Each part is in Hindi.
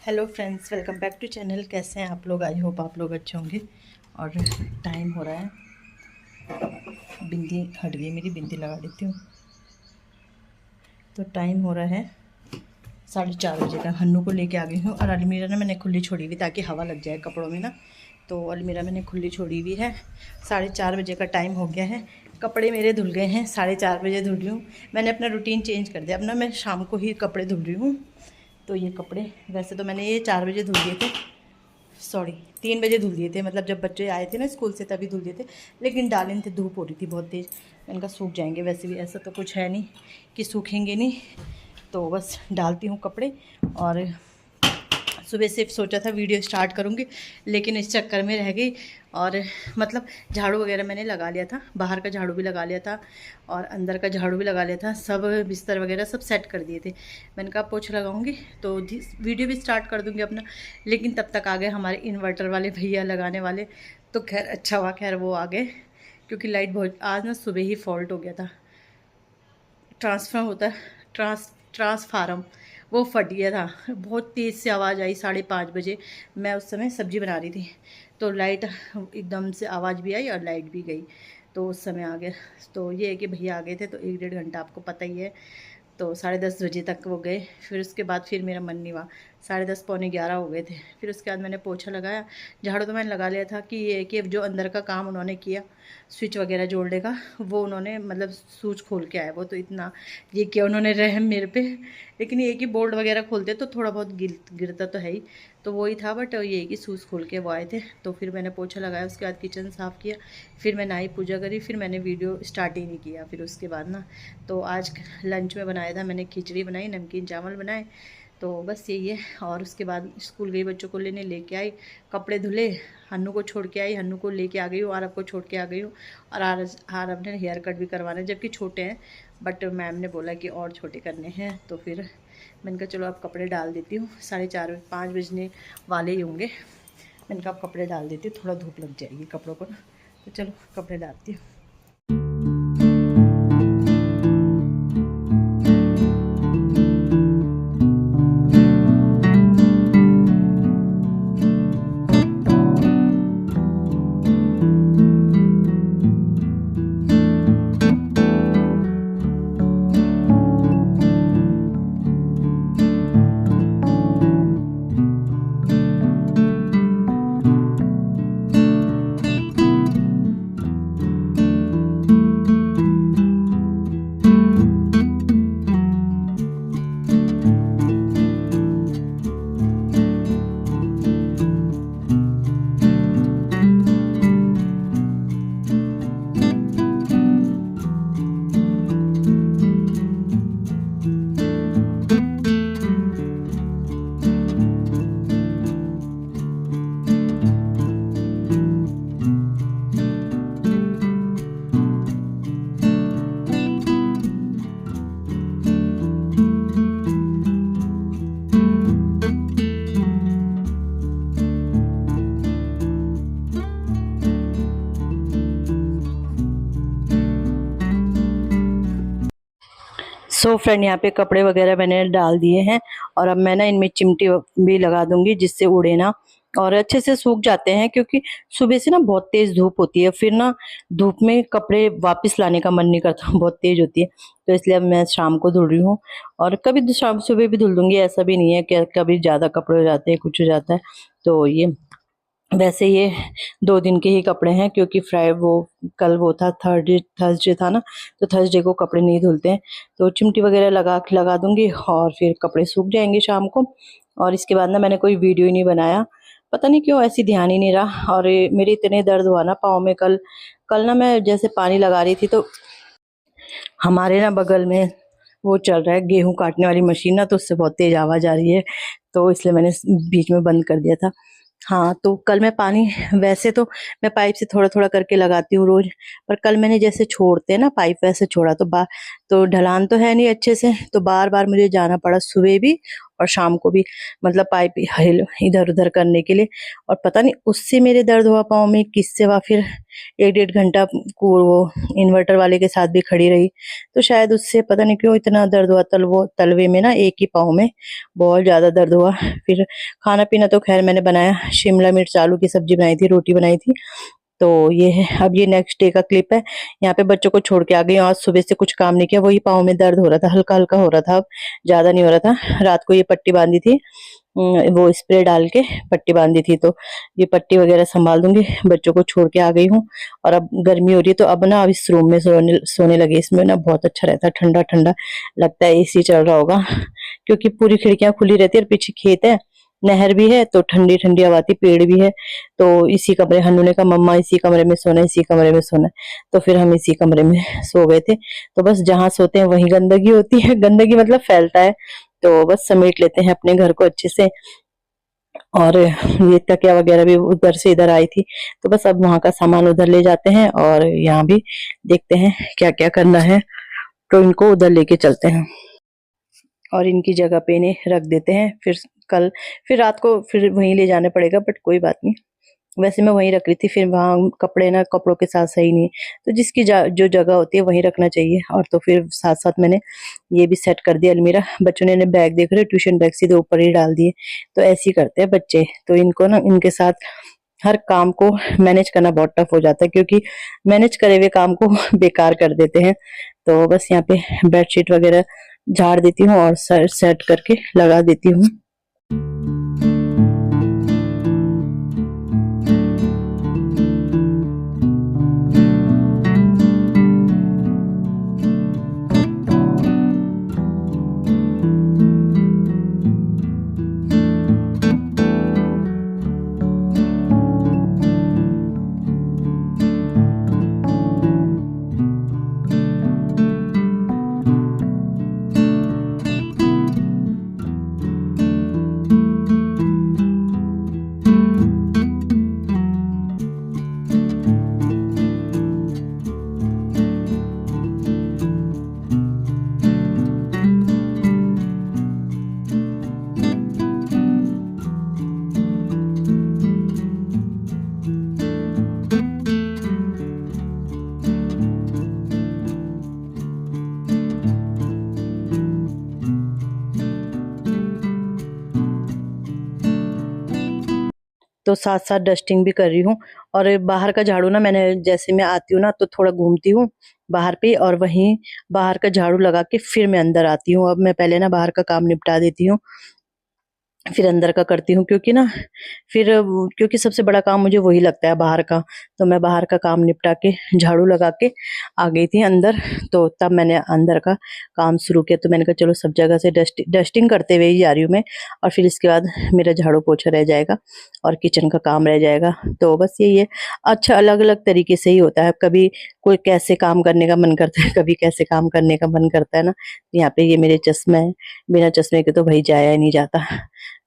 Hello friends, welcome back to channel. कैसे हैं आप लोग? आई होप आप लोग अच्छे होंगे। और टाइम हो रहा है, बिंदी हट गई मेरी, बिंदी लगा देती हूँ। तो टाइम हो रहा है 4:30 बजे का। हन्नू को लेके आ गई हूँ और अलमीरा ना मैंने खुली छोड़ी हुई ताकि हवा लग जाए कपड़ों में ना। तो अलमीरा मैंने खुली छोड़ी हुई है। 4:30 बजे का टाइम हो गया है। कपड़े मेरे धुल गए हैं, 4:30 बजे धुल रही हूँ। मैंने अपना रूटीन चेंज कर दिया। अब ना मैं शाम को ही कपड़े धुल रही हूँ। तो ये कपड़े वैसे तो मैंने ये 4 बजे धुल दिए थे, सॉरी 3 बजे धुल दिए थे, मतलब जब बच्चे आए थे ना स्कूल से तभी धुल दिए थे। लेकिन डाले थे, धूप हो रही थी बहुत तेज़। मैंने कहा सूख जाएंगे, वैसे भी ऐसा तो कुछ है नहीं कि सूखेंगे नहीं। तो बस डालती हूँ कपड़े। और सुबह से सोचा था वीडियो स्टार्ट करूँगी, लेकिन इस चक्कर में रह गई। और मतलब झाड़ू वगैरह मैंने लगा लिया था, बाहर का झाड़ू भी लगा लिया था और अंदर का झाड़ू भी लगा लिया था। सब बिस्तर वगैरह सब सेट कर दिए थे। मैंने कहा पोछा लगाऊंगी तो वीडियो भी स्टार्ट कर दूँगी अपना। लेकिन तब तक आ गए हमारे इन्वर्टर वाले भैया लगाने वाले। तो खैर अच्छा हुआ, खैर वो आ गए, क्योंकि लाइट बहुत आज ना सुबह ही फॉल्ट हो गया था। ट्रांसफर होता है, ट्रांसफार्म, वो फट गया था। बहुत तेज़ से आवाज़ आई 5:30 बजे। मैं उस समय सब्ज़ी बना रही थी, तो लाइट एकदम से आवाज़ भी आई और लाइट भी गई। तो उस समय आ गया। तो ये है कि भैया आ गए थे तो 1-1.5 घंटा आपको पता ही है। तो 10:30 बजे तक वो गए। फिर उसके बाद फिर मेरा मन नहीं हुआ, 10:30 पौने 11 हो गए थे। फिर उसके बाद मैंने पोछा लगाया। झाड़ू तो मैंने लगा लिया था कि ये कि जो अंदर का काम उन्होंने किया, स्विच वगैरह जोड़ने का, वो उन्होंने मतलब स्विच खोल के आए। वो तो इतना ये किया उन्होंने रहम मेरे पे। लेकिन ये कि बोल्ट वगैरह खोलते तो थोड़ा बहुत गिरता तो है ही, तो वही था। बट ये कि स्विच खोल के वो आए थे। तो फिर मैंने पोछा लगाया, उसके बाद किचन साफ़ किया, फिर मैं नहाई पूजा करी, फिर मैंने वीडियो स्टार्ट ही नहीं किया। फिर उसके बाद ना, तो आज लंच में बनाया था मैंने, खिचड़ी बनाई, नमकीन चावल बनाए। तो बस यही है। और उसके बाद स्कूल गई, बच्चों को लेने लेके आई, कपड़े धुले, हन्नू को छोड़ के आई, हन्नू को लेके आ गई हूँ, आरब को छोड़ के आ गई हूँ। और आरब ने हेयर कट भी करवाना है, जबकि छोटे हैं, बट मैम ने बोला कि और छोटे करने हैं। तो फिर मैंने कहा चलो अब कपड़े डाल देती हूँ। 4:30-5 बजने वाले ही होंगे। मैंने कहा अब कपड़े डाल देती हूँ, थोड़ा धूप लग जाएगी कपड़ों को ना। तो चलो कपड़े डालती हूँ। सो फ्रेंड, यहाँ पे कपड़े वगैरह मैंने डाल दिए हैं। और अब मैं ना इनमें चिमटी भी लगा दूंगी, जिससे उड़े ना और अच्छे से सूख जाते हैं। क्योंकि सुबह से ना बहुत तेज धूप होती है, फिर ना धूप में कपड़े वापस लाने का मन नहीं करता, बहुत तेज होती है। तो इसलिए अब मैं शाम को धुल रही हूँ। और कभी शाम सुबह भी धुल दूंगी, ऐसा भी नहीं है कि कभी ज़्यादा कपड़े हो जाते हैं, कुछ हो जाता है। तो ये वैसे ये 2 दिन के ही कपड़े हैं, क्योंकि कल वो था थर्सडे था ना, तो थर्सडे को कपड़े नहीं धुलते हैं। तो चिमटी वगैरह लगा दूंगी और फिर कपड़े सूख जाएंगे शाम को। और इसके बाद ना मैंने कोई वीडियो ही नहीं बनाया, पता नहीं क्यों, ऐसी ध्यान ही नहीं रहा। और मेरे इतने दर्द हुआ ना पाँव में, कल कल ना मैं जैसे पानी लगा रही थी, तो हमारे ना बगल में वो चल रहा है गेहूं काटने वाली मशीन ना, तो उससे बहुत तेज आवाज़ आ रही है। तो इसलिए मैंने बीच में बंद कर दिया था। हाँ, तो कल मैं पानी, वैसे तो मैं पाइप से थोड़ा थोड़ा करके लगाती हूँ रोज, पर कल मैंने जैसे छोड़ते हैं ना पाइप, वैसे छोड़ा। तो ढलान तो है नहीं अच्छे से, तो बार बार मुझे जाना पड़ा सुबह भी और शाम को भी मतलब पाइप हिल इधर उधर करने के लिए। और पता नहीं उससे मेरे दर्द हुआ पाँव में किससे हुआ, फिर 1 डेढ़ घंटा को वो इन्वर्टर वाले के साथ भी खड़ी रही, तो शायद उससे पता नहीं क्यों इतना दर्द हुआ। तलवे में ना एक ही पाँव में बहुत ज़्यादा दर्द हुआ। फिर खाना पीना तो खैर मैंने बनाया, शिमला मिर्च आलू की सब्जी बनाई थी, रोटी बनाई थी। तो ये है, अब ये नेक्स्ट डे का क्लिप है। यहाँ पे बच्चों को छोड़ के आ गई हूँ। आज सुबह से कुछ काम नहीं किया, वही पाँव में दर्द हो रहा था, हल्का हल्का हो रहा था, अब ज्यादा नहीं हो रहा था। रात को ये पट्टी बांधी थी, वो स्प्रे डाल के पट्टी बांधी थी, तो ये पट्टी वगैरह संभाल दूंगी। बच्चों को छोड़ के आ गई हूँ और अब गर्मी हो रही है, तो अब ना अब इस रूम में सोने लगे। इसमें ना बहुत अच्छा रहता है, ठंडा ठंडा लगता है, एसी चल रहा होगा क्योंकि पूरी खिड़कियां खुली रहती है और पीछे खेत है, नहर भी है, तो ठंडी ठंडी हवा आती, पेड़ भी है। तो इसी कमरे, हन्नू ने कहा मम्मा इसी कमरे में सोना है, इसी कमरे में सोना है, तो फिर हम इसी कमरे में सो गए थे। तो बस जहाँ सोते हैं वहीं गंदगी होती है, गंदगी मतलब फैलता है, तो बस समेट लेते हैं अपने घर को अच्छे से। और ये तकिया वगैरह भी उधर से इधर आई थी, तो बस अब वहां का सामान उधर ले जाते हैं और यहाँ भी देखते हैं क्या क्या करना है, तो इनको उधर लेके चलते हैं और इनकी जगह पे इन्हें रख देते हैं। फिर कल, फिर रात को फिर वहीं ले जाना पड़ेगा, बट कोई बात नहीं। वैसे मैं वहीं रख रही थी, फिर वहाँ कपड़े ना कपड़ों के साथ सही नहीं है, तो जिसकी जो जगह होती है वहीं रखना चाहिए। और तो फिर साथ साथ मैंने ये भी सेट कर दिया अलमीरा। बच्चों ने बैग देख रहे, ट्यूशन बैग सीधे ऊपर ही डाल दिए, तो ऐसे ही करते हैं बच्चे। तो इनको ना इनके साथ हर काम को मैनेज करना बहुत टफ हो जाता है, क्योंकि मैनेज करे हुए काम को बेकार कर देते हैं। तो बस यहाँ पे बेडशीट वगैरह झाड़ देती हूँ और सेट करके लगा देती हूँ। तो साथ साथ डस्टिंग भी कर रही हूँ। और बाहर का झाड़ू ना, मैंने जैसे मैं आती हूँ ना तो थोड़ा घूमती हूँ बाहर पे, और वहीं बाहर का झाड़ू लगा के फिर मैं अंदर आती हूँ। अब मैं पहले ना बाहर का काम निपटा देती हूँ, फिर अंदर का करती हूँ, क्योंकि ना फिर क्योंकि सबसे बड़ा काम मुझे वही लगता है बाहर का। तो मैं बाहर का काम निपटा के झाड़ू लगा के आ गई थी अंदर, तो तब मैंने अंदर का काम शुरू किया। तो मैंने कहा चलो सब जगह से डस्टिंग करते हुए ही जा रही हूँ मैं, और फिर इसके बाद मेरा झाड़ू पोछा रह जाएगा और किचन का काम रह जाएगा। तो बस यही है, अच्छा अलग अलग तरीके से ही होता है, कभी कोई कैसे काम करने का मन करता है, कभी कैसे काम करने का मन करता है ना। यहाँ पे ये मेरे चश्मे है, बिना चश्मे के तो भाई जाया ही नहीं जाता।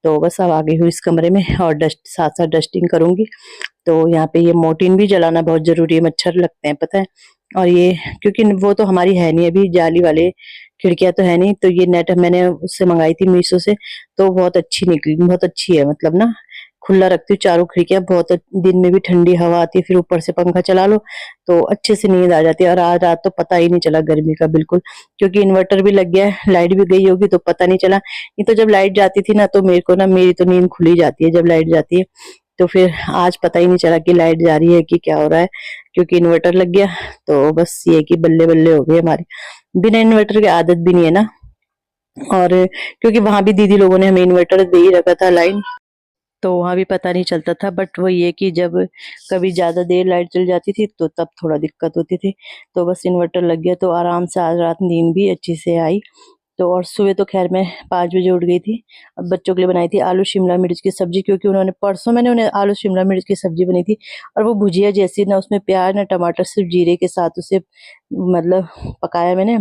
तो बस अब आ गई हूँ इस कमरे में और साथ साथ डस्टिंग करूंगी। तो यहाँ पे ये मोर्टीन भी जलाना बहुत जरूरी है, मच्छर लगते हैं पता है। और ये क्योंकि वो तो हमारी है नहीं अभी, जाली वाले खिड़कियां तो है नहीं, तो ये नेट मैंने उससे मंगाई थी मीशो से, तो बहुत अच्छी निकली, बहुत अच्छी है। मतलब ना खुला रखती हूँ चारों खिड़कियां, बहुत दिन में भी ठंडी हवा आती है, फिर ऊपर से पंखा चला लो तो अच्छे से नींद आ जाती है। और आज रात तो पता ही नहीं चला गर्मी का बिल्कुल, क्योंकि इन्वर्टर भी लग गया है, लाइट भी गई होगी तो पता नहीं चला। नहीं तो जब लाइट जाती थी ना तो मेरे को ना, मेरी तो नींद खुली जाती है जब लाइट जाती है। तो फिर आज पता ही नहीं चला कि लाइट जा रही है कि क्या हो रहा है, क्योंकि इन्वर्टर लग गया। तो बस ये कि बल्ले बल्ले हो गई हमारी, बिना इन्वर्टर की आदत भी नहीं है ना। और क्योंकि वहां भी दीदी लोगों ने हमें इन्वर्टर दे ही रखा था लाइन, तो वहां भी पता नहीं चलता था। बट वो ये कि जब कभी ज्यादा देर लाइट चल जाती थी तो तब थोड़ा दिक्कत होती थी। तो बस इन्वर्टर लग गया तो आराम से आज रात नींद भी अच्छी से आई। तो और सुबह तो खैर मैं 5 बजे उठ गई थी। अब बच्चों के लिए बनाई थी आलू शिमला मिर्च की सब्जी, क्योंकि उन्होंने परसों मैंने उन्हें आलू शिमला मिर्च की सब्जी बनी थी, और वो भुजिया जैसी ना, उसमें प्याज ना टमाटर, सिर्फ जीरे के साथ उसे मतलब पकाया मैंने,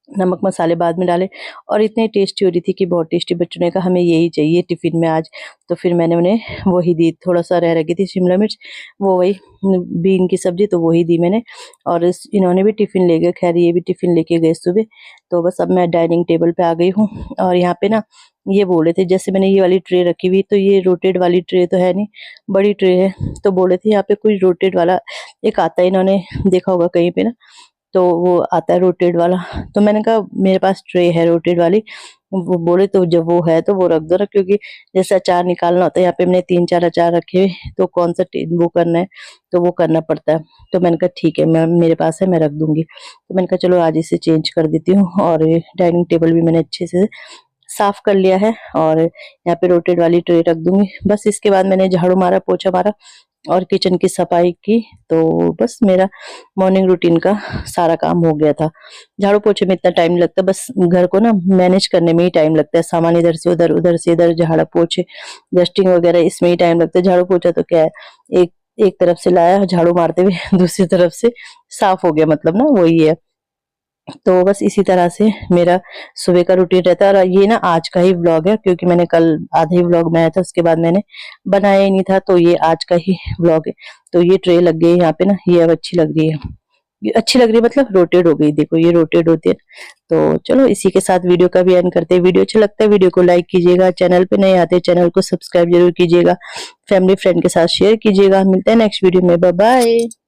नमक मसाले बाद में डाले, और इतनी टेस्टी हो रही थी कि बहुत टेस्टी। बच्चों ने कहा हमें यही चाहिए टिफिन में आज, तो फिर मैंने उन्हें वही दी। थोड़ा सा रह गई थी शिमला मिर्च, वो वही बीन की सब्जी, तो वही दी मैंने। और इन्होंने भी टिफिन ले गए, खैर ये भी टिफिन लेके गए सुबह। तो बस अब मैं डाइनिंग टेबल पे आ गई हूँ, और यहाँ पे ना ये बोले थे, जैसे मैंने ये वाली ट्रे रखी हुई, तो ये रोटेट वाली ट्रे तो है नहीं, बड़ी ट्रे है, तो बोले थे यहाँ पे कोई रोटेट वाला एक आता है, इन्होंने देखा होगा कहीं पे ना, तो वो आता है रोटेट वाला। तो मैंने कहा मेरे पास ट्रे है रोटेट वाली। वो बोले तो जब वो है तो वो रख दो ना, क्योंकि जैसे अचार निकालना होता है, यहाँ पे मैंने 3-4 अचार रखे हुए, तो कौन सा वो करना है, तो वो करना पड़ता है। तो मैंने कहा ठीक है, मैं मेरे पास है, मैं रख दूंगी। तो मैंने कहा चलो आज इसे चेंज कर देती हूँ। और डाइनिंग टेबल भी मैंने अच्छे से साफ कर लिया है, और यहाँ पे रोटेट वाली ट्रे रख दूंगी। बस इसके बाद मैंने झाड़ू मारा, पोछा मारा और किचन की सफाई की, तो बस मेरा मॉर्निंग रूटीन का सारा काम हो गया था। झाड़ू पोछे में इतना टाइम लगता है, बस घर को ना मैनेज करने में ही टाइम लगता है, सामान इधर से उधर, उधर से इधर, झाड़ा पोछे, डस्टिंग वगैरह, इसमें ही टाइम लगता है। झाड़ू पोछा तो क्या है, एक एक तरफ से लाया झाड़ू मारते हुए, दूसरी तरफ से साफ हो गया, मतलब ना वही है। तो बस इसी तरह से मेरा सुबह का रूटीन रहता है। और ये ना आज का ही व्लॉग है, क्योंकि मैंने कल आधे ही व्लॉग बनाया था, उसके बाद मैंने बनाया ही नहीं था, तो ये आज का ही व्लॉग है। तो ये ट्रे लग गई यहाँ पे ना, ये अब अच्छी लग रही है, ये अच्छी लग रही है, मतलब रोटेट हो गई, देखो ये रोटेट होती है। तो चलो इसी के साथ वीडियो का भी एंड करते हैं। वीडियो अच्छा लगता है वीडियो को लाइक कीजिएगा, चैनल पे नए आते चैनल को सब्सक्राइब जरूर कीजिएगा, फैमिली फ्रेंड के साथ शेयर कीजिएगा। मिलते हैं नेक्स्ट वीडियो में, बाय बाय।